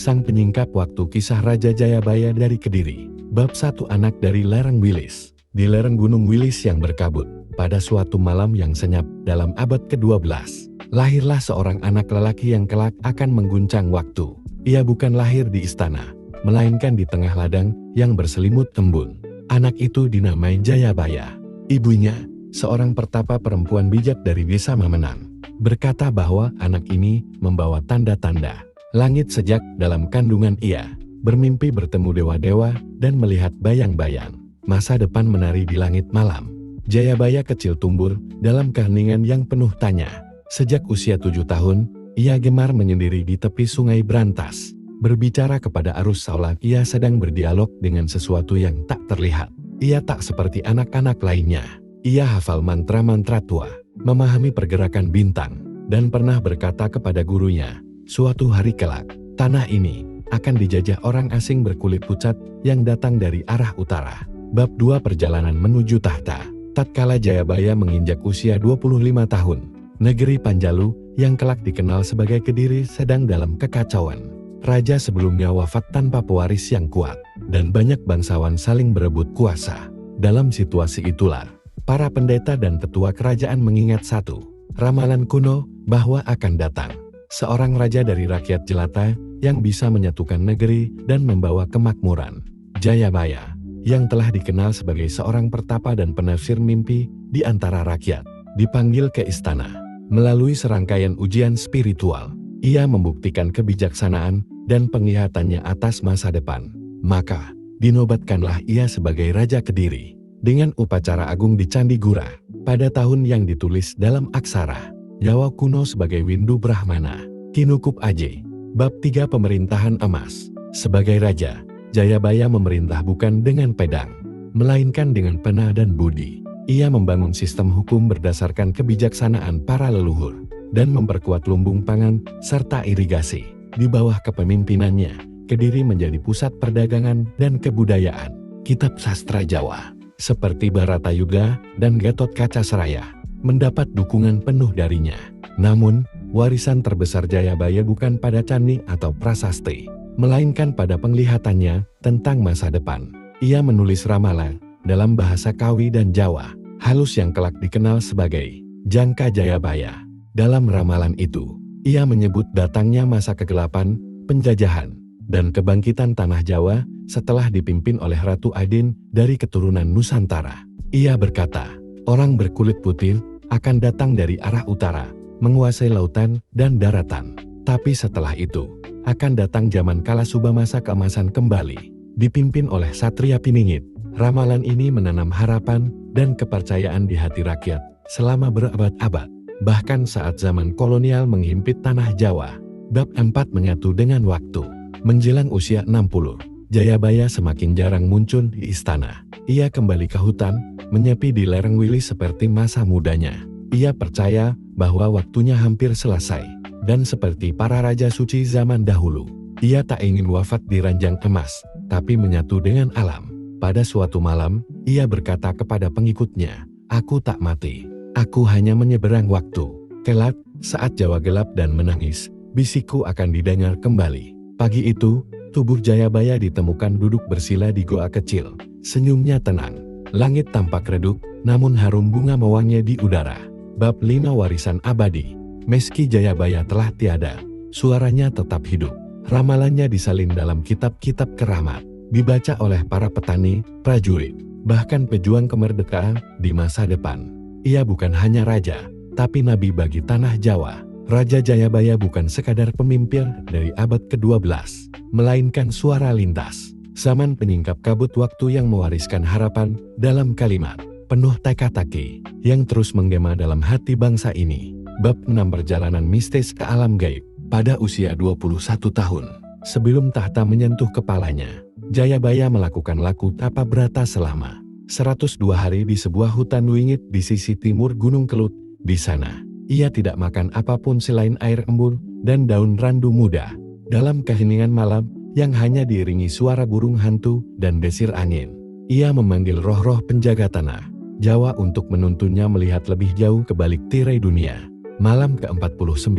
Sang Penyingkap Waktu. Kisah Raja Jayabaya dari Kediri. Bab 1. Anak dari Lereng Wilis. Di lereng Gunung Wilis yang berkabut, pada suatu malam yang senyap dalam abad ke-12, lahirlah seorang anak lelaki yang kelak akan mengguncang waktu. Ia bukan lahir di istana, melainkan di tengah ladang yang berselimut embun. Anak itu dinamai Jayabaya. Ibunya, seorang pertapa perempuan bijak dari desa Mamenang, berkata bahwa anak ini membawa tanda-tanda langit sejak dalam kandungan ia. Bermimpi bertemu dewa-dewa dan melihat bayang-bayang masa depan menari di langit malam. Jayabaya kecil tumbuh dalam keheningan yang penuh tanya. Sejak usia 7 tahun, ia gemar menyendiri di tepi sungai Brantas. Berbicara kepada arus seolah ia sedang berdialog dengan sesuatu yang tak terlihat. Ia tak seperti anak-anak lainnya. Ia hafal mantra-mantra tua, memahami pergerakan bintang, dan pernah berkata kepada gurunya, suatu hari kelak, tanah ini akan dijajah orang asing berkulit pucat yang datang dari arah utara. Bab 2. Perjalanan menuju tahta. Tatkala Jayabaya menginjak usia 25 tahun, negeri Panjalu yang kelak dikenal sebagai Kediri sedang dalam kekacauan. Raja sebelumnya wafat tanpa pewaris yang kuat, dan banyak bangsawan saling berebut kuasa. Dalam situasi itulah, para pendeta dan tetua kerajaan mengingat satu ramalan kuno bahwa akan datang seorang raja dari rakyat jelata yang bisa menyatukan negeri dan membawa kemakmuran. Jayabaya, yang telah dikenal sebagai seorang pertapa dan penafsir mimpi di antara rakyat, dipanggil ke istana. Melalui serangkaian ujian spiritual, ia membuktikan kebijaksanaan dan penglihatannya atas masa depan. Maka, dinobatkanlah ia sebagai Raja Kediri, dengan upacara agung di Candi Gura, pada tahun yang ditulis dalam aksara Jawa kuno sebagai Windu Brahmana. Kinukup Aje. Bab 3. Pemerintahan emas. Sebagai raja, Jayabaya memerintah bukan dengan pedang, melainkan dengan pena dan budi. Ia membangun sistem hukum berdasarkan kebijaksanaan para leluhur, dan memperkuat lumbung pangan serta irigasi. Di bawah kepemimpinannya, Kediri menjadi pusat perdagangan dan kebudayaan. Kitab sastra Jawa, seperti Bharatayuda dan Gatot Kaca Seraya, mendapat dukungan penuh darinya. Namun, warisan terbesar Jayabaya bukan pada candi atau prasasti, melainkan pada penglihatannya tentang masa depan. Ia menulis ramalan dalam bahasa Kawi dan Jawa halus yang kelak dikenal sebagai Jangka Jayabaya. Dalam ramalan itu, ia menyebut datangnya masa kegelapan, penjajahan, dan kebangkitan tanah Jawa setelah dipimpin oleh Ratu Aidin dari keturunan Nusantara. Ia berkata, orang berkulit putih akan datang dari arah utara, menguasai lautan dan daratan. Tapi setelah itu, akan datang zaman kala subah masa keemasan kembali, dipimpin oleh Satria Piningit. Ramalan ini menanam harapan dan kepercayaan di hati rakyat selama berabad-abad, bahkan saat zaman kolonial menghimpit tanah Jawa. Bab 4. Menyatu dengan waktu. Menjelang usia 60, Jayabaya semakin jarang muncul di istana. Ia kembali ke hutan, menyepi di lereng Wilis seperti masa mudanya. Ia percaya bahwa waktunya hampir selesai, dan seperti para raja suci zaman dahulu, ia tak ingin wafat di ranjang emas, tapi menyatu dengan alam. Pada suatu malam, ia berkata kepada pengikutnya, aku tak mati, aku hanya menyeberang waktu. Kelak, saat Jawa gelap dan menangis, bisikku akan didengar kembali. Pagi itu, tubuh Jayabaya ditemukan duduk bersila di goa kecil. Senyumnya tenang, langit tampak redup, namun harum bunga mewangi di udara. Bab 5. Warisan abadi. Meski Jayabaya telah tiada, suaranya tetap hidup. Ramalannya disalin dalam kitab-kitab keramat, dibaca oleh para petani, prajurit, bahkan pejuang kemerdekaan di masa depan. Ia bukan hanya raja, tapi nabi bagi tanah Jawa. Raja Jayabaya bukan sekadar pemimpin dari abad ke-12, melainkan suara lintas zaman penyingkap kabut waktu yang mewariskan harapan dalam kalimat penuh teka-teki yang terus menggema dalam hati bangsa ini. Bab 6. Perjalanan mistis ke alam gaib. Pada usia 21 tahun, sebelum tahta menyentuh kepalanya, Jayabaya melakukan laku tapa brata selama 102 hari di sebuah hutan wingit di sisi timur Gunung Kelut. Di sana, ia tidak makan apapun selain air embun dan daun randu muda. Dalam keheningan malam yang hanya diiringi suara burung hantu dan desir angin, ia memanggil roh-roh penjaga tanah Jawa untuk menuntunnya melihat lebih jauh ke balik tirai dunia. Malam ke-49,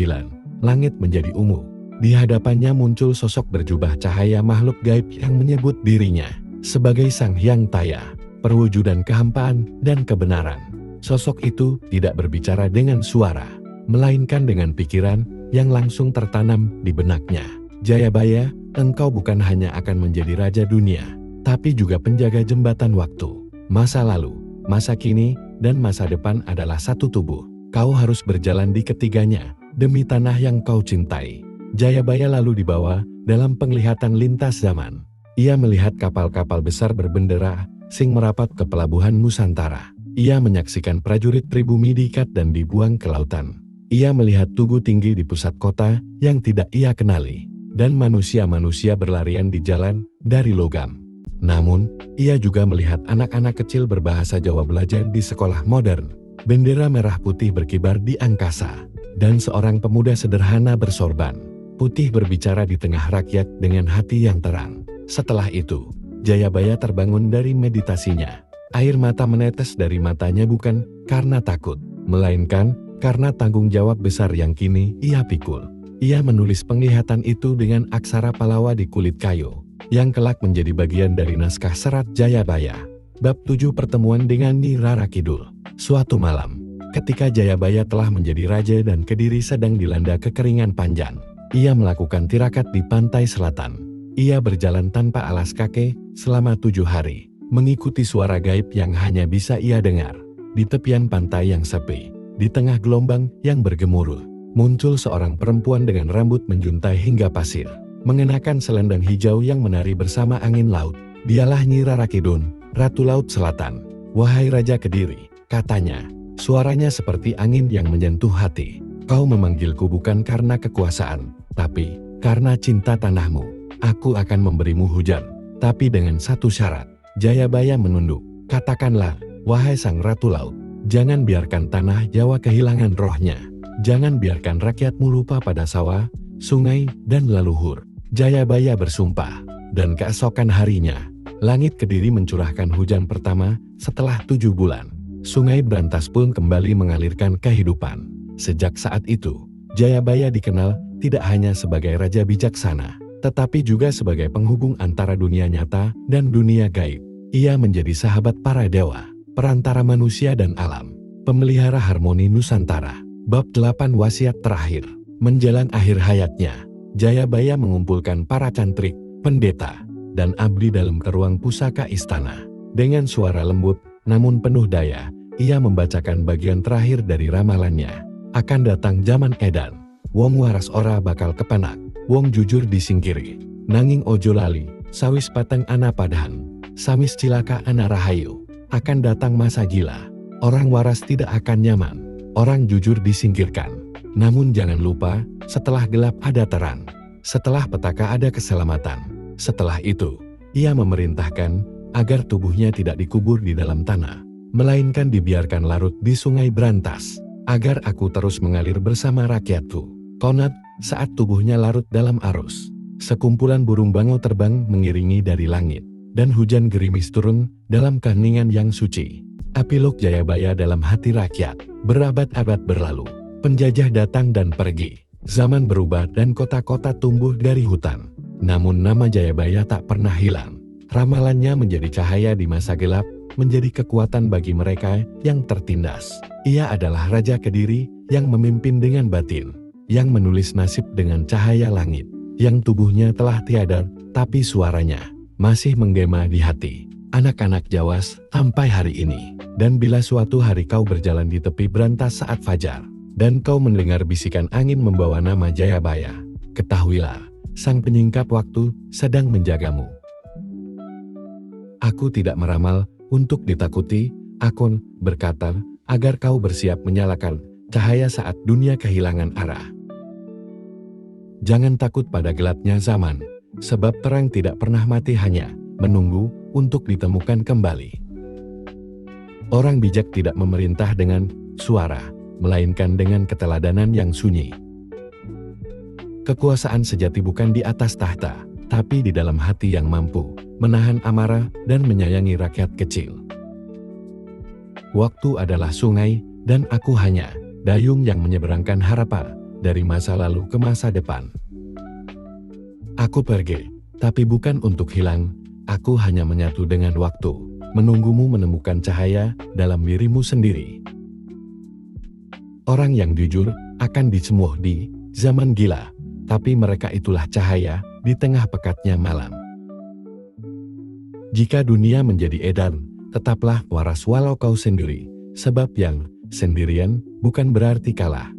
langit menjadi ungu, Di hadapannya muncul sosok berjubah cahaya makhluk gaib yang menyebut dirinya sebagai Sang Hyang Taya, perwujudan kehampaan dan kebenaran. Sosok itu tidak berbicara dengan suara, melainkan dengan pikiran yang langsung tertanam di benaknya. Jayabaya, engkau bukan hanya akan menjadi raja dunia, tapi juga penjaga jembatan waktu. Masa lalu, masa kini, dan masa depan adalah satu tubuh. Kau harus berjalan di ketiganya, demi tanah yang kau cintai. Jayabaya lalu dibawa dalam penglihatan lintas zaman. Ia melihat kapal-kapal besar berbendera asing merapat ke pelabuhan Nusantara. Ia menyaksikan prajurit pribumi diikat dan dibuang ke lautan. Ia melihat tugu tinggi di pusat kota yang tidak ia kenali, dan manusia-manusia berlarian di jalan dari logam. Namun, ia juga melihat anak-anak kecil berbahasa Jawa belajar di sekolah modern. Bendera merah putih berkibar di angkasa, dan seorang pemuda sederhana bersorban putih berbicara di tengah rakyat dengan hati yang terang. Setelah itu, Jayabaya terbangun dari meditasinya. Air mata menetes dari matanya bukan karena takut, melainkan karena tanggung jawab besar yang kini ia pikul. Ia menulis penglihatan itu dengan aksara Palawa di kulit kayu, yang kelak menjadi bagian dari naskah serat Jayabaya. Bab 7 Pertemuan dengan Nyi Rara Kidul. Suatu malam, ketika Jayabaya telah menjadi raja dan Kediri sedang dilanda kekeringan panjang, ia melakukan tirakat di pantai selatan. Ia berjalan tanpa alas kaki selama 7 hari, mengikuti suara gaib yang hanya bisa ia dengar. Di tepian pantai yang sepi, di tengah gelombang yang bergemuruh, muncul seorang perempuan dengan rambut menjuntai hingga pasir, mengenakan selendang hijau yang menari bersama angin laut. Dialah Nyi Rara Kidul, Ratu Laut Selatan. Wahai Raja Kediri, katanya, suaranya seperti angin yang menyentuh hati. Kau memanggilku bukan karena kekuasaan, tapi karena cinta tanahmu. Aku akan memberimu hujan, tapi dengan satu syarat. Jayabaya menunduk. Katakanlah, wahai Sang Ratu Laut, jangan biarkan tanah Jawa kehilangan rohnya. Jangan biarkan rakyatmu lupa pada sawah, sungai, dan leluhur. Jayabaya bersumpah, dan keesokan harinya, langit Kediri mencurahkan hujan pertama setelah 7 bulan. Sungai Brantas pun kembali mengalirkan kehidupan. Sejak saat itu, Jayabaya dikenal tidak hanya sebagai raja bijaksana, tetapi juga sebagai penghubung antara dunia nyata dan dunia gaib. Ia menjadi sahabat para dewa, perantara manusia dan alam, pemelihara harmoni Nusantara. Bab 8 Wasiat Terakhir. Menjelang akhir hayatnya, Jayabaya mengumpulkan para cantrik, pendeta, dan abdi dalam ruang pusaka istana. Dengan suara lembut, namun penuh daya, ia membacakan bagian terakhir dari ramalannya. Akan datang zaman edan, wong waras ora bakal kepenak, wong jujur disingkiri, nanging ojo lali, sawis pateng ana padahan, samis cilaka ana rahayu. Akan datang masa gila, orang waras tidak akan nyaman, orang jujur disingkirkan. Namun jangan lupa, setelah gelap ada terang, setelah petaka ada keselamatan. Setelah itu, ia memerintahkan agar tubuhnya tidak dikubur di dalam tanah, melainkan dibiarkan larut di sungai Brantas, agar aku terus mengalir bersama rakyatku. Konat, saat tubuhnya larut dalam arus, sekumpulan burung bangau terbang mengiringi dari langit, dan hujan gerimis turun dalam keheningan yang suci. Epilog Jayabaya dalam hati rakyat. Berabad-abad berlalu, penjajah datang dan pergi, zaman berubah dan kota-kota tumbuh dari hutan. Namun nama Jayabaya tak pernah hilang. Ramalannya menjadi cahaya di masa gelap, menjadi kekuatan bagi mereka yang tertindas. Ia adalah Raja Kediri yang memimpin dengan batin, yang menulis nasib dengan cahaya langit, yang tubuhnya telah tiada, tapi suaranya masih menggema di hati anak-anak Jawas sampai hari ini. Dan bila suatu hari kau berjalan di tepi Brantas saat fajar, dan kau mendengar bisikan angin membawa nama Jayabaya, ketahuilah, Sang Penyingkap Waktu sedang menjagamu. Aku tidak meramal untuk ditakuti, aku berkata, agar kau bersiap menyalakan cahaya saat dunia kehilangan arah. Jangan takut pada gelapnya zaman, sebab terang tidak pernah mati, hanya menunggu untuk ditemukan kembali. Orang bijak tidak memerintah dengan suara, melainkan dengan keteladanan yang sunyi. Kekuasaan sejati bukan di atas tahta, tapi di dalam hati yang mampu menahan amarah dan menyayangi rakyat kecil. Waktu adalah sungai, dan aku hanya dayung yang menyeberangkan harapan dari masa lalu ke masa depan. Aku pergi, tapi bukan untuk hilang, aku hanya menyatu dengan waktu, menunggumu menemukan cahaya dalam dirimu sendiri. Orang yang jujur akan dicemooh di zaman gila, tapi mereka itulah cahaya di tengah pekatnya malam. Jika dunia menjadi edan, tetaplah waras walau kau sendiri, sebab yang sendirian bukan berarti kalah.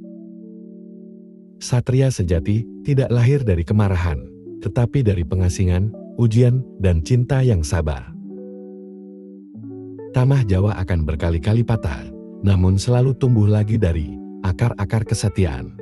Satria sejati tidak lahir dari kemarahan, tetapi dari pengasingan, ujian, dan cinta yang sabar. Tamah Jawa akan berkali-kali patah, namun selalu tumbuh lagi dari akar-akar kesetiaan.